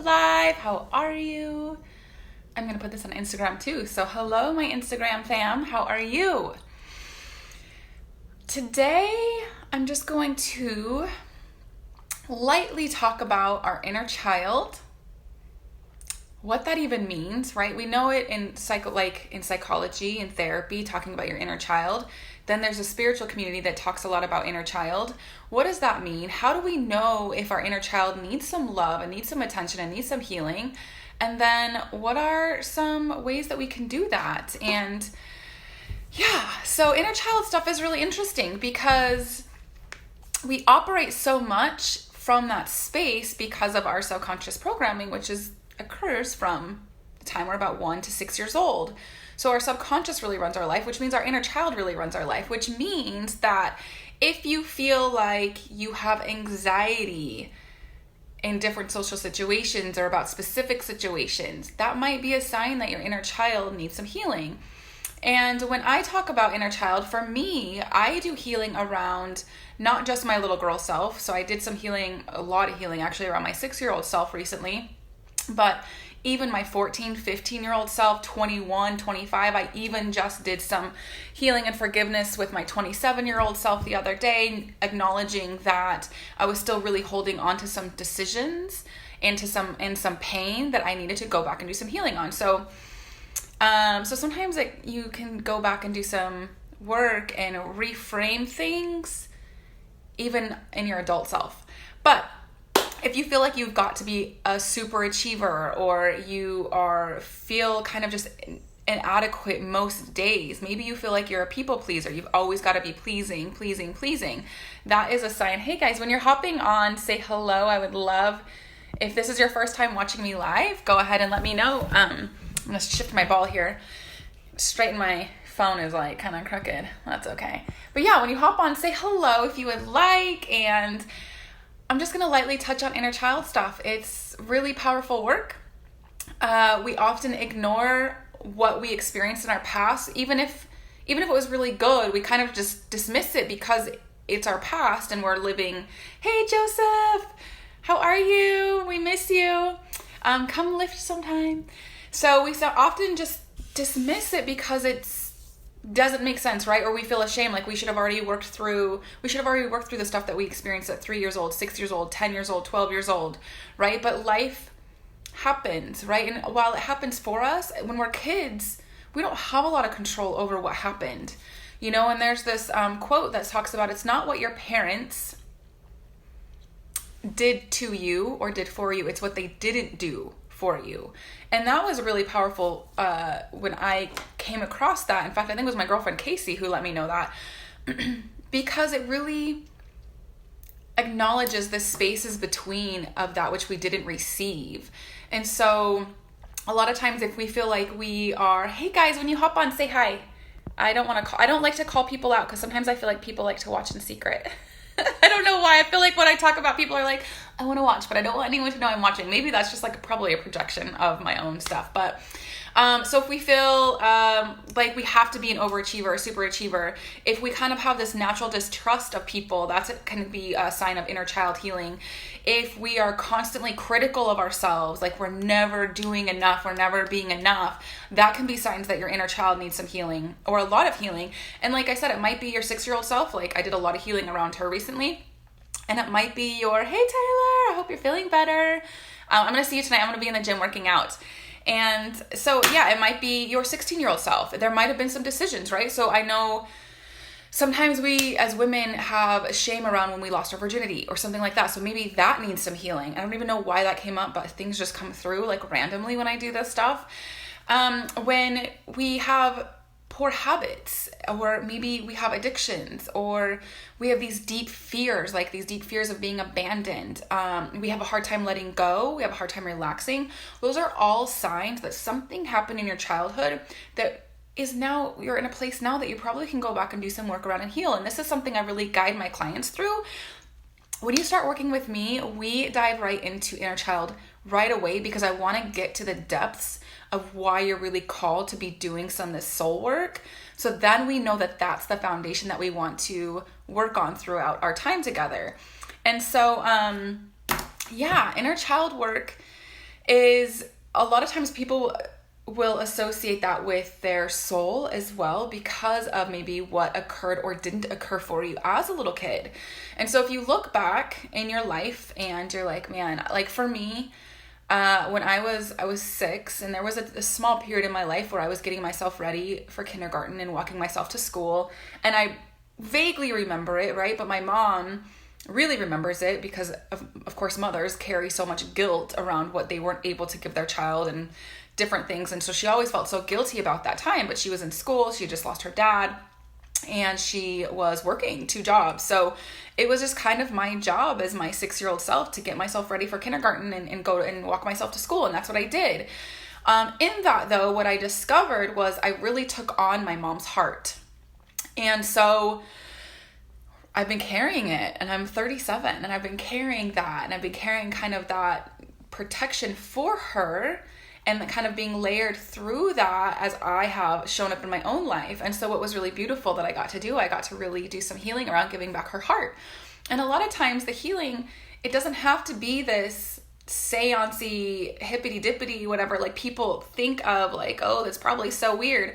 Live. How are you? I'm going to put this on Instagram too. So hello, my Instagram fam. How are you? Today, I'm just going to lightly talk about our inner child, what that even means, right? We know it in psychology and therapy, talking about your inner child. Then there's a spiritual community that talks a lot about inner child. What does that mean? How do we know if our inner child needs some love and needs some attention and needs some healing? And then what are some ways that we can do that? And so inner child stuff is really interesting because we operate so much from that space because of our subconscious programming, which occurs from the time we're about 1 to 6 years old. So our subconscious really runs our life, which means our inner child really runs our life, which means that if you feel like you have anxiety in different social situations or about specific situations, that might be a sign that your inner child needs some healing. And when I talk about inner child, for me, I do healing around not just my little girl self. So I did a lot of healing actually around my 6-year-old self recently. But even my 14, 15-year-old self, 21, 25, I even just did some healing and forgiveness with my 27-year-old self the other day, acknowledging that I was still really holding on to some decisions and some pain that I needed to go back and do some healing on. So sometimes you can go back and do some work and reframe things, even in your adult self. But if you feel like you've got to be a super achiever or you feel kind of just inadequate most days, maybe you feel like you're a people pleaser, you've always got to be pleasing, that is a sign. Hey guys, when you're hopping on, say hello. I would love, if this is your first time watching me live, go ahead and let me know. I'm going to shift my ball here. Straighten my phone is like kind of crooked. That's okay. But yeah, when you hop on, say hello if you would like, and I'm just going to lightly touch on inner child stuff. It's really powerful work. We often ignore what we experienced in our past. Even if it was really good, we kind of just dismiss it because it's our past and we're living, hey Joseph, how are you? We miss you. Come lift sometime. So we so often just dismiss it because doesn't make sense, right? Or we feel ashamed, like we should have already worked through the stuff that we experienced at 3 years old, 6 years old, 10 years old, 12 years old, right? But life happens, right? And while it happens for us, when we're kids, we don't have a lot of control over what happened, and there's this quote that talks about, it's not what your parents did to you or did for you, it's what they didn't do for you. And that was really powerful when I came across that. In fact, I think it was my girlfriend Casey who let me know that because it really acknowledges the spaces between of that which we didn't receive. And so a lot of times if we feel like we are, hey guys, when you hop on, say hi. I don't like to call people out because sometimes I feel like people like to watch in secret. I don't know why. I feel like when I talk about people are like, I want to watch, but I don't want anyone to know I'm watching. Maybe that's just probably a projection of my own stuff. But so if we feel like we have to be an overachiever or super achiever, if we kind of have this natural distrust of people, that can be a sign of inner child healing. If we are constantly critical of ourselves, like we're never doing enough, we're never being enough, that can be signs that your inner child needs some healing or a lot of healing. And like I said, it might be your 6-year-old self. Like I did a lot of healing around her recently. And it might be your, hey Taylor, I hope you're feeling better. I'm going to see you tonight. I'm going to be in the gym working out. And so, yeah, it might be your 16-year-old self. There might have been some decisions, right? So I know sometimes we as women have shame around when we lost our virginity or something like that. So maybe that needs some healing. I don't even know why that came up, but things just come through like randomly when I do this stuff. When we have poor habits, or maybe we have addictions, or we have these deep fears, like these deep fears of being abandoned. We have a hard time letting go. We have a hard time relaxing. Those are all signs that something happened in your childhood that is now, you're in a place now that you probably can go back and do some work around and heal. And this is something I really guide my clients through. When you start working with me, we dive right into inner child right away because I want to get to the depths of why you're really called to be doing some of this soul work. So then we know that that's the foundation that we want to work on throughout our time together. And so, inner child work is a lot of times people will associate that with their soul as well because of maybe what occurred or didn't occur for you as a little kid. And so if you look back in your life and you're like, man, like for me, when I was 6, and there was a small period in my life where I was getting myself ready for kindergarten and walking myself to school, and I vaguely remember it, right? But my mom really remembers it because of course mothers carry so much guilt around what they weren't able to give their child and different things. And so she always felt so guilty about that time, but she was in school, she had just lost her dad, and she was working 2 jobs. So it was just kind of my job as my 6-year-old self to get myself ready for kindergarten and go and walk myself to school. And that's what I did. In that though, what I discovered was I really took on my mom's heart. And so I've been carrying it, and I'm 37, and I've been carrying that, and I've been carrying kind of that protection for her, and kind of being layered through that as I have shown up in my own life. And so what was really beautiful that I got to do, I got to really do some healing around giving back her heart. And a lot of times the healing, it doesn't have to be this seance-y, hippity-dippity, whatever, like people think of, like, oh, that's probably so weird.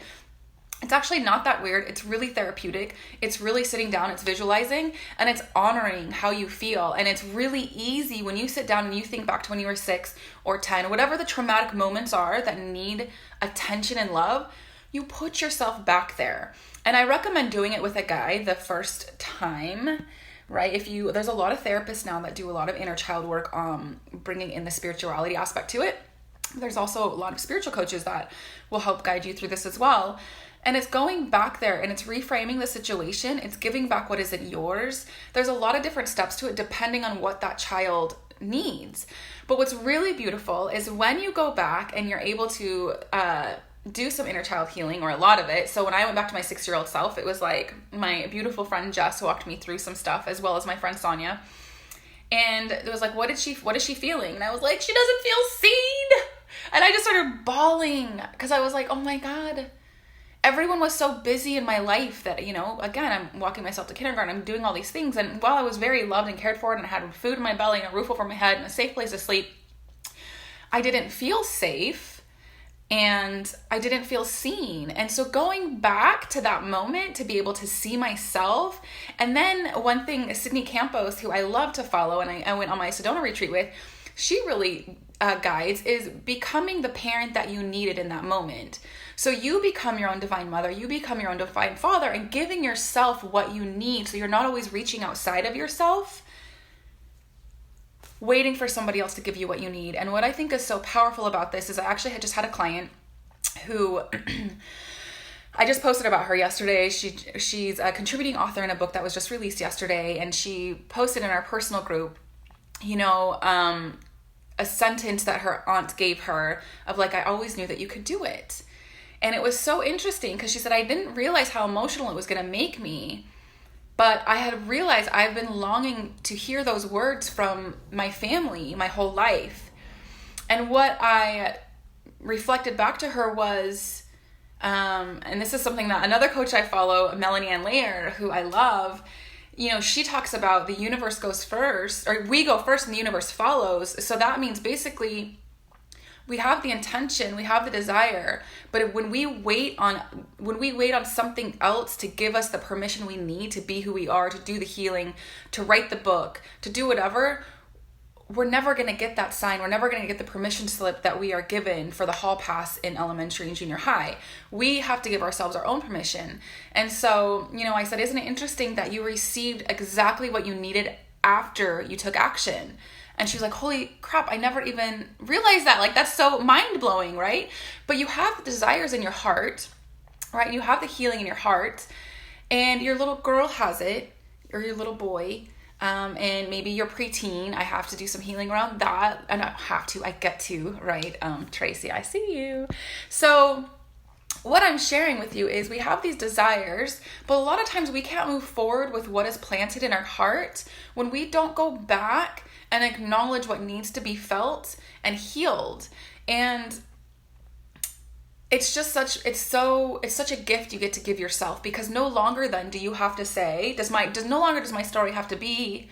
It's actually not that weird. It's really therapeutic. It's really sitting down, it's visualizing, and it's honoring how you feel. And it's really easy when you sit down and you think back to when you were 6 or 10, whatever the traumatic moments are that need attention and love, you put yourself back there. And I recommend doing it with a guy the first time, right? There's a lot of therapists now that do a lot of inner child work, bringing in the spirituality aspect to it. There's also a lot of spiritual coaches that will help guide you through this as well. And it's going back there and it's reframing the situation. It's giving back what isn't yours. There's a lot of different steps to it depending on what that child needs. But what's really beautiful is when you go back and you're able to do some inner child healing, or a lot of it. So when I went back to my 6-year-old self, it was like my beautiful friend Jess walked me through some stuff, as well as my friend Sonia. And it was like, what is she feeling? And I was like, she doesn't feel seen. And I just started bawling because I was like, oh my God. Everyone was so busy in my life that, again, I'm walking myself to kindergarten, I'm doing all these things. And while I was very loved and cared for, and I had food in my belly and a roof over my head and a safe place to sleep, I didn't feel safe and I didn't feel seen. And so going back to that moment to be able to see myself. And then one thing, Sydney Campos, who I love to follow and I went on my Sedona retreat with, she really guides is becoming the parent that you needed in that moment. So you become your own divine mother, you become your own divine father, and giving yourself what you need so you're not always reaching outside of yourself, waiting for somebody else to give you what you need. And what I think is so powerful about this is I actually had just had a client who I just posted about her yesterday. She's a contributing author in a book that was just released yesterday, and she posted in our personal group, a sentence that her aunt gave her of like, I always knew that you could do it. And it was so interesting because she said, I didn't realize how emotional it was going to make me, but I had realized I've been longing to hear those words from my family my whole life. And what I reflected back to her was, and this is something that another coach I follow, Melanie Ann Laird, who I love, she talks about the universe goes first, or we go first and the universe follows. So that means basically we have the intention, we have the desire, but when we wait on something else to give us the permission we need to be who we are, to do the healing, to write the book, to do whatever, we're never going to get that sign. We're never going to get the permission slip that we are given for the hall pass in elementary and junior high. We have to give ourselves our own permission. And so, I said, isn't it interesting that you received exactly what you needed after you took action? And she was like, holy crap, I never even realized that. Like, that's so mind-blowing, right? But you have the desires in your heart, right? You have the healing in your heart, and your little girl has it, or your little boy, and maybe your preteen. I have to do some healing around that. And I get to, right? Tracy, I see you. So what I'm sharing with you is we have these desires, but a lot of times we can't move forward with what is planted in our heart when we don't go back and acknowledge what needs to be felt and healed. And it's just such a gift you get to give yourself, because no longer then do you have to say, does my story have to be,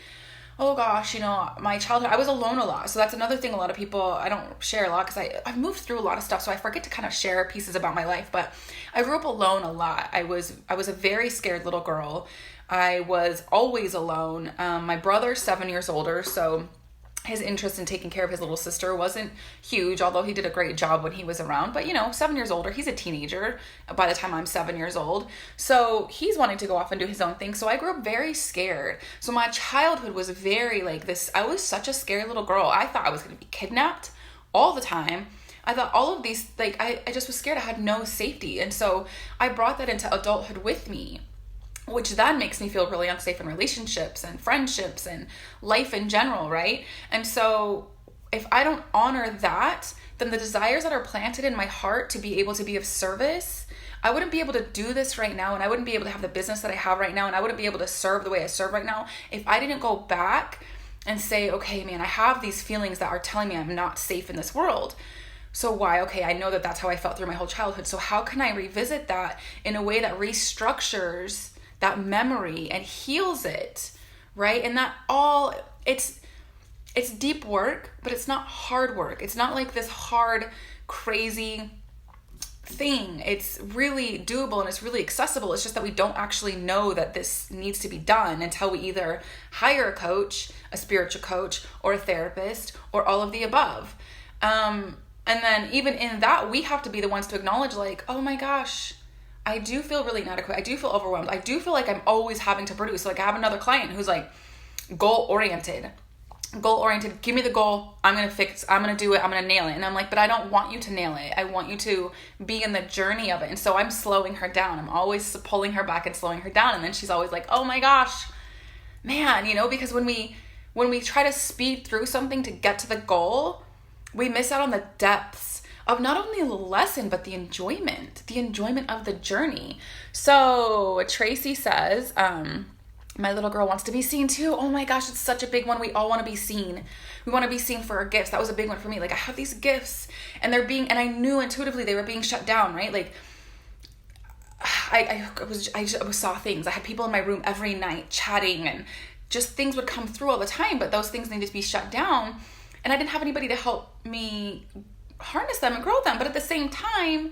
oh gosh, my childhood, I was alone a lot. So that's another thing a lot of people, I don't share a lot because I've moved through a lot of stuff. So I forget to kind of share pieces about my life. But I grew up alone a lot. I was a very scared little girl. I was always alone. My brother's 7 years older, so his interest in taking care of his little sister wasn't huge, although he did a great job when he was around. But 7 years older, he's a teenager by the time I'm 7 years old. So he's wanting to go off and do his own thing. So I grew up very scared. So my childhood was very like this. I was such a scary little girl. I thought I was going to be kidnapped all the time. I thought all of these, like, I just was scared. I had no safety. And so I brought that into adulthood with me, which then makes me feel really unsafe in relationships and friendships and life in general, right? And so if I don't honor that, then the desires that are planted in my heart to be able to be of service, I wouldn't be able to do this right now, and I wouldn't be able to have the business that I have right now, and I wouldn't be able to serve the way I serve right now if I didn't go back and say, okay, man, I have these feelings that are telling me I'm not safe in this world. So why? Okay, I know that that's how I felt through my whole childhood. So how can I revisit that in a way that restructures that memory and heals it, right? And that all, it's deep work, but it's not hard work. It's not like this hard, crazy thing. It's really doable and it's really accessible. It's just that we don't actually know that this needs to be done until we either hire a coach, a spiritual coach, or a therapist, or all of the above. And then even in that, we have to be the ones to acknowledge, like, oh my gosh, I do feel really inadequate. I do feel overwhelmed. I do feel like I'm always having to produce. So like I have another client who's like goal-oriented. Give me the goal. I'm going to do it. I'm going to nail it. And I'm like, but I don't want you to nail it. I want you to be in the journey of it. And so I'm slowing her down. I'm always pulling her back and slowing her down. And then she's always like, oh my gosh, man, because when we try to speed through something to get to the goal, we miss out on the depths of not only the lesson, but the enjoyment of the journey. So Tracy says, my little girl wants to be seen too. Oh my gosh, it's such a big one. We all want to be seen. We want to be seen for our gifts. That was a big one for me. Like I have these gifts and I knew intuitively they were being shut down, right? Like I saw things. I had people in my room every night chatting and just things would come through all the time, but those things needed to be shut down. And I didn't have anybody to help me harness them and grow them. But at the same time,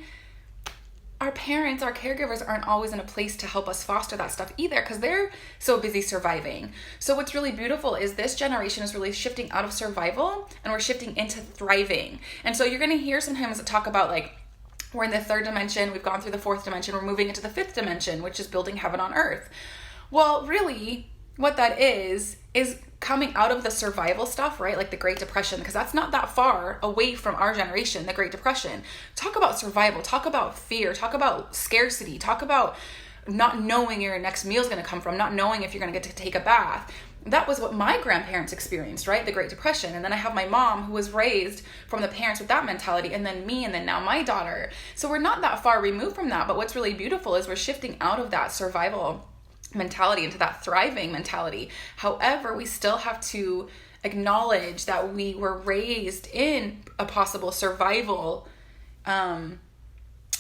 our parents, our caregivers aren't always in a place to help us foster that stuff either because they're so busy surviving. So what's really beautiful is this generation is really shifting out of survival and we're shifting into thriving. And so you're going to hear sometimes talk about like, we're in the third dimension, we've gone through the fourth dimension, we're moving into the fifth dimension, which is building heaven on earth. Well, really what that is coming out of the survival stuff, right? Like the Great Depression, because that's not that far away from our generation, the Great Depression. Talk about survival, talk about fear, talk about scarcity, talk about not knowing where your next meal is going to come from, not knowing if you're going to get to take a bath. That was what my grandparents experienced, right? The Great Depression. And then I have my mom who was raised from the parents with that mentality, and then me, and then now my daughter. So we're not that far removed from that. But what's really beautiful is we're shifting out of that survival mentality into that thriving mentality. However, we still have to acknowledge that we were raised in a possible survival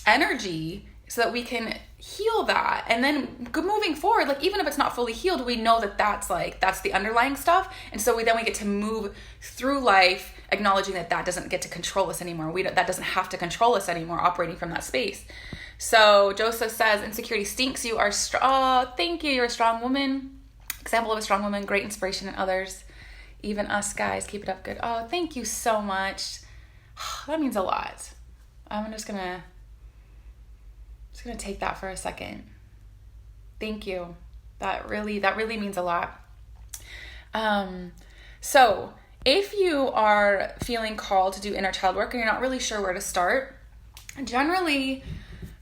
energy so that we can heal that. And then moving forward, like even if it's not fully healed, we know that that's the underlying stuff. And so we get to move through life acknowledging that doesn't get to control us anymore. That doesn't have to control us anymore, operating from that space. So Joseph says, insecurity stinks. You are strong. Oh, thank you. You're a strong woman. Example of a strong woman. Great inspiration in others. Even us guys. Keep it up. Good. Oh, thank you so much. That means a lot. I'm just gonna take that for a second. Thank you. That really means a lot. So if you are feeling called to do inner child work and you're not really sure where to start, generally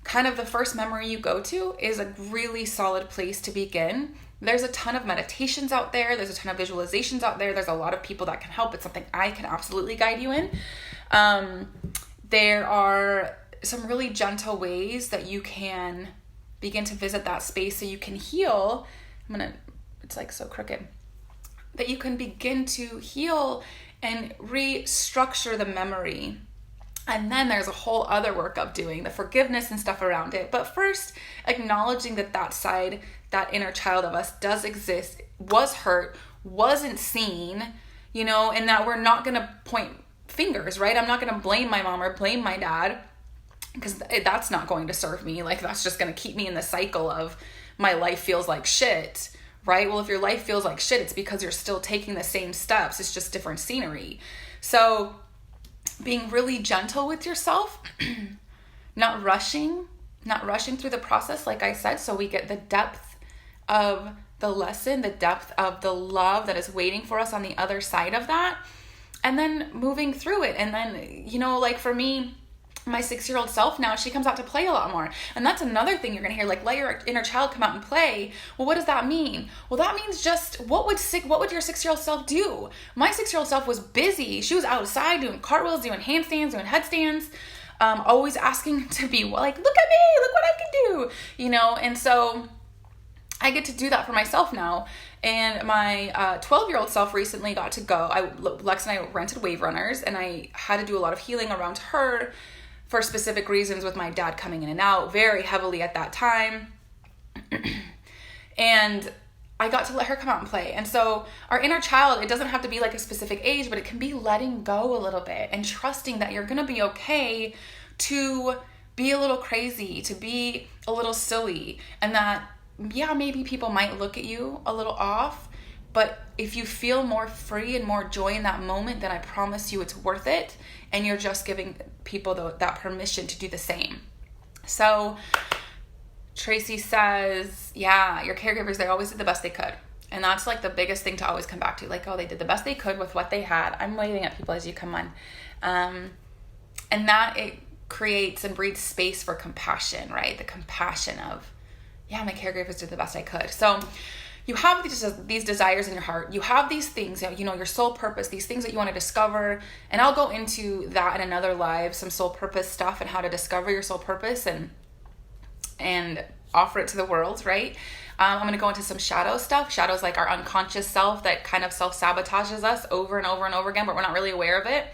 kind of the first memory you go to is a really solid place to begin. There's a ton of meditations out there. There's a ton of visualizations out there. There's a lot of people that can help. It's something I can absolutely guide you in. There are some really gentle ways that you can begin to visit that space so you can heal. It's like so crooked. That you can begin to heal and restructure the memory. And then there's a whole other work of doing the forgiveness and stuff around it. But first, acknowledging that side, that inner child of us does exist, was hurt, wasn't seen, you know, and that we're not going to point fingers, right? I'm not going to blame my mom or blame my dad, because that's not going to serve me. Like, that's just going to keep me in the cycle of my life feels like shit, right? Well, if your life feels like shit, it's because you're still taking the same steps. It's just different scenery. So being really gentle with yourself, not rushing through the process, like I said, so we get the depth of the lesson, the depth of the love that is waiting for us on the other side of that, and then moving through it. And then, you know, like for me, my 6-year-old self now, she comes out to play a lot more. And that's another thing you're going to hear, like, let your inner child come out and play. Well, what does that mean? Well, that means just, what would your 6-year-old self do? My 6-year-old self was busy. She was outside doing cartwheels, doing handstands, doing headstands, always asking to be like, look at me, look what I can do, you know? And so I get to do that for myself now. And my 12-year-old self recently got to go. Lex and I rented Wave Runners, and I had to do a lot of healing around her for specific reasons, with my dad coming in and out very heavily at that time. And I got to let her come out and play. And so our inner child, it doesn't have to be like a specific age, but it can be letting go a little bit and trusting that you're going to be okay to be a little crazy, to be a little silly, and that, yeah, maybe people might look at you a little off, but if you feel more free and more joy in that moment, then I promise you it's worth it. And you're just giving people that permission to do the same. So Tracy says, yeah, your caregivers, they always did the best they could. And that's like the biggest thing to always come back to. Like, oh, they did the best they could with what they had. I'm waving at people as you come on. And that, it creates and breeds space for compassion, right? The compassion of, yeah, my caregivers did the best I could. So you have these desires in your heart. You have these things, you know, your soul purpose, these things that you want to discover. And I'll go into that in another live, some soul purpose stuff and how to discover your soul purpose and offer it to the world, right? I'm going to go into some shadow stuff. Shadows, like our unconscious self that kind of self-sabotages us over and over and over again, but we're not really aware of it.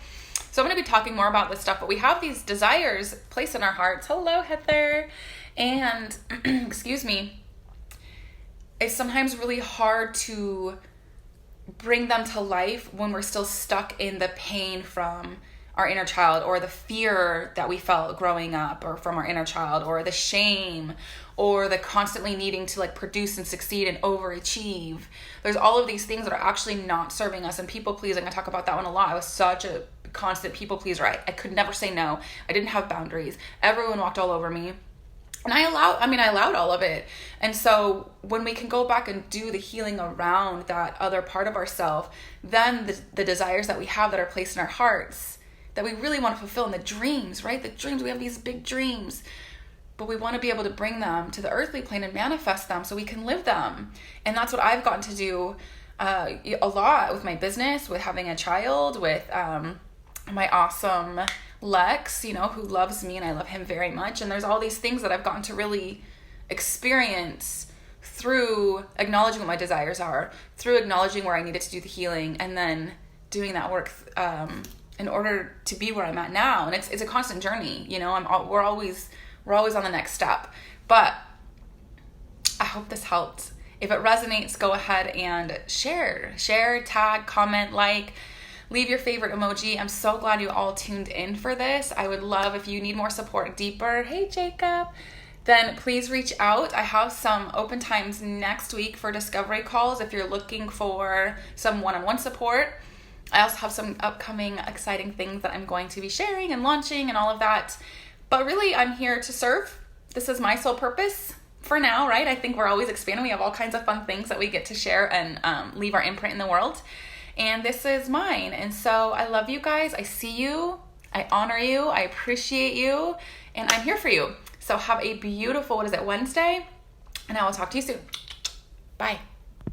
So I'm going to be talking more about this stuff, but we have these desires placed in our hearts. Hello, Heather. And, excuse me, it's sometimes really hard to bring them to life when we're still stuck in the pain from our inner child, or the fear that we felt growing up, or from our inner child, or the shame, or the constantly needing to like produce and succeed and overachieve. There's all of these things that are actually not serving us. And people pleasing, I talk about that one a lot. I was such a constant people pleaser. I could never say no. I didn't have boundaries. Everyone walked all over me. And I allowed all of it. And so when we can go back and do the healing around that other part of ourselves, then the desires that we have that are placed in our hearts that we really want to fulfill, and the dreams, right? The dreams, we have these big dreams, but we want to be able to bring them to the earthly plane and manifest them so we can live them. And that's what I've gotten to do a lot with my business, with having a child, with my awesome Lex, you know, who loves me and I love him very much. And there's all these things that I've gotten to really experience through acknowledging what my desires are, through acknowledging where I needed to do the healing, and then doing that work in order to be where I'm at now. And it's a constant journey, you know. We're always on the next step. But I hope this helped. If it resonates, go ahead and share, tag, comment, like. Leave your favorite emoji. I'm so glad you all tuned in for this. I would love if you need more support deeper. Hey, Jacob. Then please reach out. I have some open times next week for discovery calls if you're looking for some one-on-one support. I also have some upcoming exciting things that I'm going to be sharing and launching and all of that. But really, I'm here to serve. This is my sole purpose for now, right? I think we're always expanding. We have all kinds of fun things that we get to share and leave our imprint in the world. And this is mine. And so I love you guys. I see you. I honor you. I appreciate you. And I'm here for you. So have a beautiful, Wednesday? And I will talk to you soon. Bye.